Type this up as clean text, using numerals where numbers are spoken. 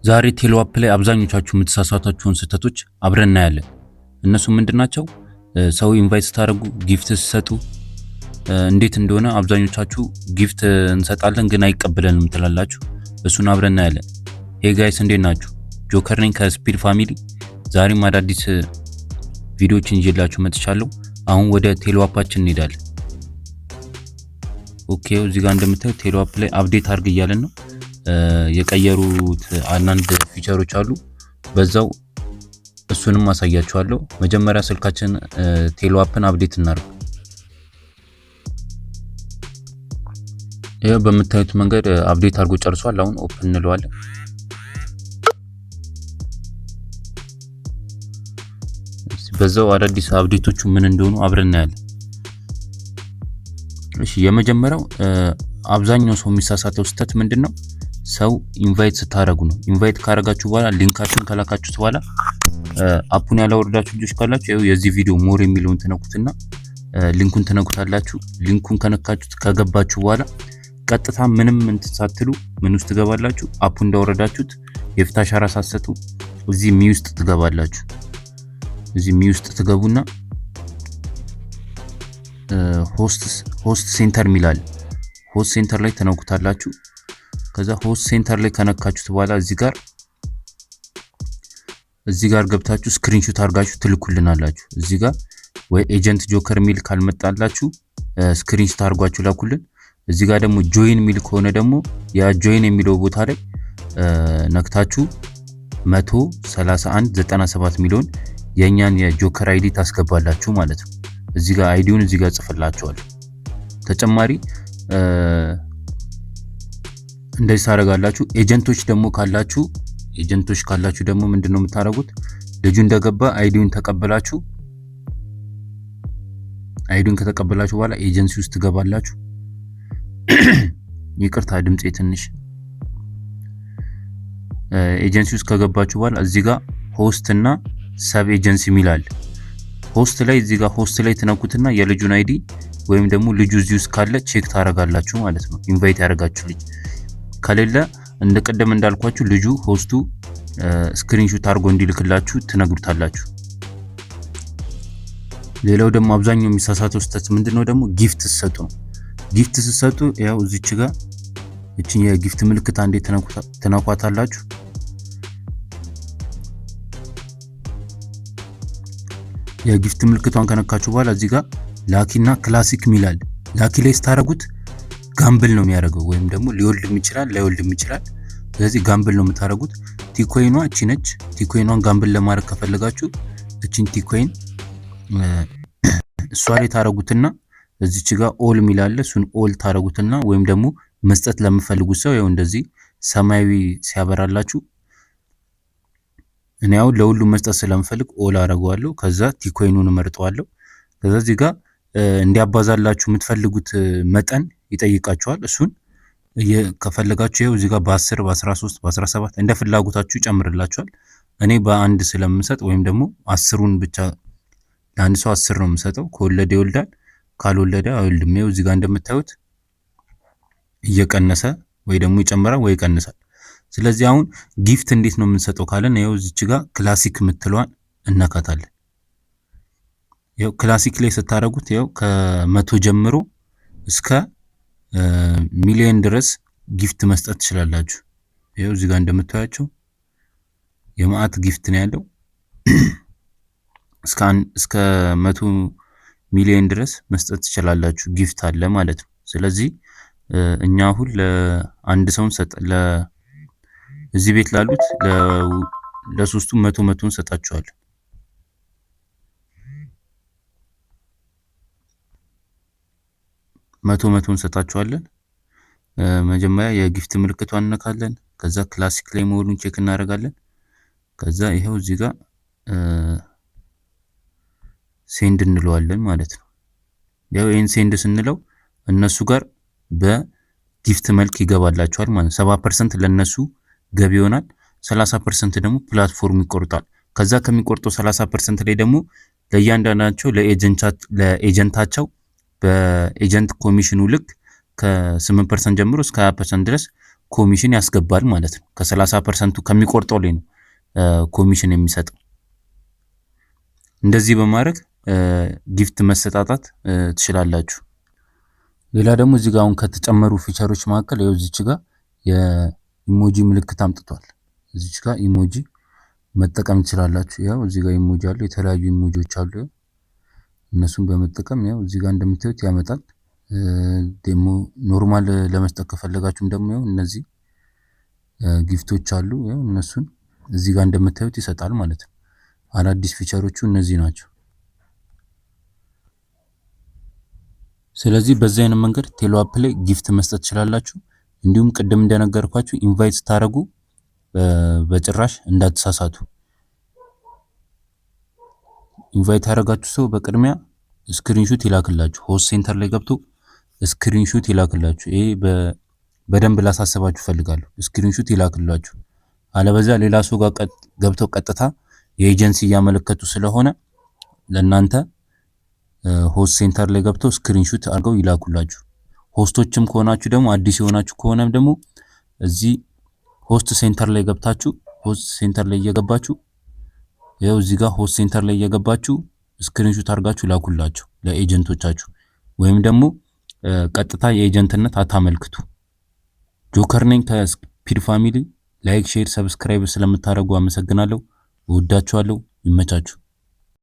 ዛሬ ቴሎ አፕ ላይ አብዛኞቻችሁ የምትሳሳታችሁን ስህተቶች አብረን እናያለን። እነሱ ምንድናቸው? ሰው ኢንቫይት ስታደርጉ ጊፍት ሲሰጡ እንዴት እንደሆነ አብዛኞቻችሁ ጊፍት እንሰጣለን ግን አይቀበለንም ትላላችሁ። እሱን አብረን እናያለን። ሄይ ጋይስ እንዴት ናችሁ? ጆከር ነኝ ከስፒድ ፋሚሊ። ዛሬም አዳዲስ ቪዲዮዎችን ይዤላችሁ መጥቻለሁ። አሁን ወደ ቴሎ አፓችን እንሄዳለን። ኦኬ እዚህ ጋር እንደምታዩት ቴሎ አፕ ላይ አፕዴት አድርግ እያለን ነው። የቀየሩት አንዳንድ ፊቸሮች አሉ። በዛው እሱንም አሳያችኋለሁ። መጀመሪያ ስልካችን ቴሎ አፕን አፕዴት እናድርግ። ይሄው በምታዩት መንገድ አፕዴት አድርጎ ጨርሷል። አሁን ኦፕን እንለዋለን። በዛው አዳዲስ አፕዴቶቹ ምን እንደሆኑ አብረን እናያለን። እሺ የመጀመሪያው አብዛኛው ሰው የሚሳሳተው ስህተት ምንድነው? ሰው ኢንቫይት ስታረጉ ነው። ኢንቫይት ካረጋችሁ በኋላ ሊንካችሁን ከላካችሁት በኋላ አፑን ያላወረዳችሁ ልጆች ካላችሁ ይኸው የዚህ ቪዲዮ ሞር የሚለውን ትነኩትና ሊንኩን ትነኩታላችሁ። ሊንኩን ከነካችሁት ከገባችሁ በኋላ ቀጥታ ምንም እንትሳትሉ ምን ውስጥ ትገባላችሁ። አፑ እንዳወረዳችሁት የፊት አሻራ ሳትሰጡ እዚህ ሚ ውስጥ ትገባላችሁ። እዚህ ሚ ውስጥ ትገቡና ሆስት ሴንተር ሚላል ሆስት ሴንተር ላይ ተነኩታላችሁ። ከዛ ሆስት ሴንተር ላይ ከነካችሁት በኋላ እዚህ ጋር ገብታችሁ ስክሪንሾት አድርጋችሁ ትልኩልናላችሁ። እዚህ ጋር ወይ ኤጀንት ጆከር ሚል ካልመጣላችሁ ስክሪንሾት አድርጋችሁ ላኩልን። እዚህ ጋር ደግሞ ጆይን ሚል ከሆነ ደግሞ ያ ጆይን የሚለው ቦታ ላይ ነክታችሁ 13197 ሚሊዮን የኛን የጆከር አይዲ ታስገባላችሁ ማለት ነው። እዚህ ጋር አይዲውን እዚህ ጋር ጽፈላችኋል። ተጨማሪ እንደዚህ ታረጋላችሁ። ኤጀንቶች ካላችሁ ደግሞ ምንድነው የምታረጉት? ልጁ እንደገባ አይዲውን ተቀበላችሁ። አይዲውን ከተቀበላችሁ በኋላ ኤጀንሲ ውስጥ ትገባላችሁ። ይቅርታ ድምጼ ትንሽ ኤጀንሲ ውስጥ ከገባችሁ በኋላ እዚህ ጋር ሆስት እና ሰብ ኤጀንሲ ሚላል ሆስት ላይ እዚህ ጋር ሆስት ላይ ትነኩትና የልጁን አይዲ ወይም ደግሞ ልጁ እዚህ ውስጥ ካለ ቼክ ታረጋላችሁ ማለት ነው። ኢንቫይት ያደርጋችሁ ልጅ ከሌለ እንደቀደም እንዳልኳችሁ ልጁ ሆስቱ ስክሪንሾት አድርጎ እንዲልክላችሁ ትነግሩታላችሁ። ሌላው ደግሞ አብዛኛው የሚሳሳተው ስህተት ምንድነው ደግሞ ጊፍት ሲሰጡ ነው። ጊፍት ሲሰጡ ያው እዚች ጋር እቺን የጊፍት ምልክት አንዴ ተነኳታላችሁ። የጊፍት ምልክቷን ከነካችሁ በኋላ እዚህ ጋር ላኪና ክላሲክ ሚላል ላኪ ላይ ስታረጉት ጋምብል ነው የሚያደርገው ወይም ደግሞ ሊወልድም ይችላል ላይወልድም ይችላል። ስለዚህ ጋምብል ነው የምታረጉት። ቲኮይኗ እቺ ነች። ቲኮይኗን ጋምብል ለማድረግ ከፈለጋችሁ እቺን ቲኮይን እሷ ላይ ታረጉትና እዚች ጋር ኦል ሚላል እሱን ኦል ታረጉትና ወይም ደግሞ መስጠት ለምፈልጉት ሰው ያው እንደዚህ ሰማያዊ ሲያበራላችሁ እኔ ያው ለሁሉም መስጠት ስለምፈልግ ኦል አረጋዋለሁ። ከዛ ቲኮይኑን መርጠዋለሁ። ከዛ እዚህ ጋር እንዲያባዛላችሁ የምትፈልጉት መጠን ይጠይቃችኋል። እሱን ከፈለጋችሁ ይኸው እዚህ ጋር በ10 በ13 በ17 እንደ ፍላጎታችሁ ይጨምርላችኋል። እኔ በአንድ ስለምሰጥ ወይም ደግሞ 10ን ብቻ ለአንድ ሰው 10 ነው የምሰጠው። ከወለደ ይወልዳል ካልወለደ አይወልድም። ይኸው እዚህ ጋር እንደምታዩት እየቀነሰ ወይ ደግሞ ይጨምራል ወይ ይቀንሳል። ስለዚህ አሁን ጊፍት እንዴት ነው የምንሰጠው ካለን ይኸው እዚች ጋር ክላሲክ የምትለዋን እነካታለን። ይኸው ክላሲክ ላይ ስታረጉት ይኸው ከ100 ጀምሮ እስከ ሚሊዮን ድረስ ጊፍት መስጠት ትችላላችሁ። ይኸው እዚህ ጋር እንደምታያቸው የማአት ጊፍት ነው ያለው። እስከ 100 ሚሊዮን ድረስ መስጠት ትችላላችሁ። ጊፍት አለ ማለት ነው። ስለዚህ እኛ አሁን ለአንድ ሰው እዚህ ቤት ላሉት ለሶስቱ 100 እንሰጣቸዋለን። መቶ እንሰጣቸዋለን። መጀመሪያ የጊፍት ምልክቷን እንነካለን። ከዛ ክላሲክ ላይ መሆኑን ቼክ እናደርጋለን። ከዛ ይሄው እዚህ ጋር ሴንድ እንለዋለን ማለት ነው። ያው ይሄን ሴንድ ስንለው እነሱ ጋር በጊፍት መልክ ይገባላቸዋል ማለት ነው። 70% ለነሱ ገቢ ይሆናል። 30% ደግሞ ፕላትፎርም ይቆርጣል። ከዛ ከሚቆርጠው 30% ላይ ደግሞ ለእያንዳንዳቸው ለኤጀንታቸው በኤጀንት ኮሚሽኑ ልክ ከ8% ጀምሮ እስከ 20% ድረስ ኮሚሽን ያስገባል ማለት ነው። ከ30% ከሚቆርጠው ላይ ነው ኮሚሽን የሚሰጠው። እንደዚህ በማድረግ ጊፍት መሰጣጣት ትችላላችሁ። ሌላ ደግሞ እዚህ ጋር አሁን ከተጨመሩ ፊቸሮች መካከል ይኸው እዚች ጋር የኢሞጂ ምልክት አምጥቷል። እዚች ጋር ኢሞጂ መጠቀም ትችላላችሁ። ያው እዚህ ጋር ኢሞጂ አሉ፣ የተለያዩ ኢሞጂዎች አሉ። እነሱን በመጠቀም ያው እዚህ ጋር እንደምታዩት ያመጣል። ደግሞ ኖርማል ለመስጠት ከፈለጋችሁም ደግሞ ያው እነዚህ ጊፍቶች አሉ። ያው እነሱን እዚህ ጋር እንደምታዩት ይሰጣል ማለት ነው። አዳዲስ ፊቸሮቹ እነዚህ ናቸው። ስለዚህ በዚህ አይነት መንገድ ቴሌ አፕ ላይ ጊፍት መስጠት ትችላላችሁ። እንዲሁም ቅድም እንደነገርኳችሁ ኢንቫይት ስታደርጉ በጭራሽ እንዳትሳሳቱ። ኢንቫይት ያደረጋችሁ ሰው በቅድሚያ ስክሪንሾት ይላክላችሁ። ሆስት ሴንተር ላይ ገብቶ ስክሪንሾት ይላክላችሁ። ይሄ በደንብ ላሳስባችሁ ፈልጋለሁ። ስክሪንሾት ይላክላችሁ። አለበዛ ሌላ ሰው ጋር ገብተው ቀጥታ የኤጀንሲ እያመለከቱ ስለሆነ ለናንተ ሆስት ሴንተር ላይ ገብተው ስክሪንሾት አድርገው ይላኩላችሁ። ሆስቶችም ከሆናችሁ ደግሞ አዲስ የሆናችሁ ከሆነም ደግሞ እዚህ ሆስት ሴንተር ላይ ገብታችሁ ሆስት ሴንተር ላይ እየገባችሁ ያው እዚህ ጋር ሆስት ሴንተር ላይ እየገባችሁ ስክሪንሾት አድርጋችሁ ላኩላችሁ ለኤጀንቶቻችሁ። ወይም ደግሞ ቀጥታ የኤጀንትነት አታመልክቱ። ጆከር ነኝ ከስፒድ ፋሚሊ። ላይክ፣ ሼር፣ ሰብስክራይብ ስለምታደርጉ አመሰግናለሁ። እወዳችኋለሁ። ይመቻችሁ።